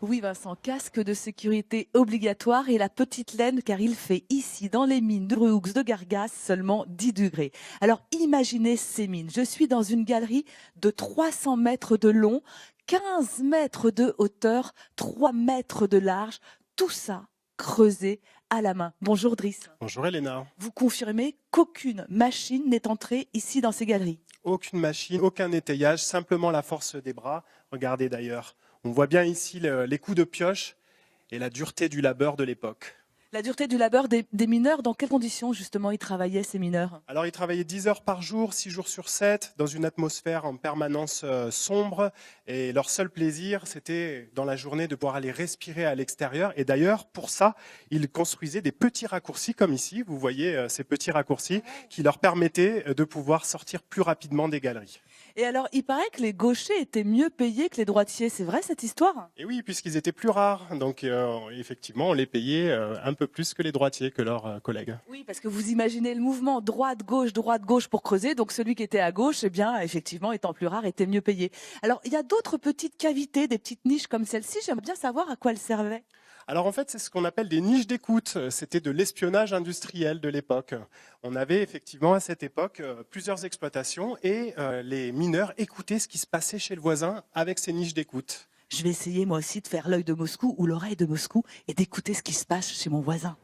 Oui, Vincent, casque de sécurité obligatoire et la petite laine car il fait ici dans les mines de Bruux de Gargas seulement 10 degrés. Alors imaginez ces mines. Je suis dans une galerie de 300 mètres de long, 15 mètres de hauteur, 3 mètres de large. Tout ça creusé à la main. Bonjour Driss. Bonjour Elena. Vous confirmez qu'aucune machine n'est entrée ici dans ces galeries? Aucune machine, aucun étayage, simplement la force des bras. Regardez d'ailleurs, on voit bien ici les coups de pioche et la dureté du labeur de l'époque. La dureté du labeur des mineurs, dans quelles conditions justement ils travaillaient ces mineurs? Alors ils travaillaient 10 heures par jour, 6 jours sur 7, dans une atmosphère en permanence sombre. Et leur seul plaisir, c'était dans la journée de pouvoir aller respirer à l'extérieur. Et d'ailleurs, pour ça, ils construisaient des petits raccourcis comme ici. Vous voyez ces petits raccourcis qui leur permettaient de pouvoir sortir plus rapidement des galeries. Et alors, il paraît que les gauchers étaient mieux payés que les droitiers. C'est vrai cette histoire? Et oui, puisqu'ils étaient plus rares. Donc effectivement, on les payait un peu plus que les droitiers, que leurs collègues. Oui, parce que vous imaginez le mouvement droite-gauche pour creuser. Donc celui qui était à gauche, eh bien, effectivement, étant plus rare, était mieux payé. Alors, il y a d'autres petites cavités, des petites niches comme celle-ci. J'aimerais bien savoir à quoi elles servaient. Alors en fait, c'est ce qu'on appelle des niches d'écoute. C'était de l'espionnage industriel de l'époque. On avait effectivement à cette époque plusieurs exploitations et les mineurs écoutaient ce qui se passait chez le voisin avec ces niches d'écoute. Je vais essayer moi aussi de faire l'œil de Moscou ou l'oreille de Moscou et d'écouter ce qui se passe chez mon voisin.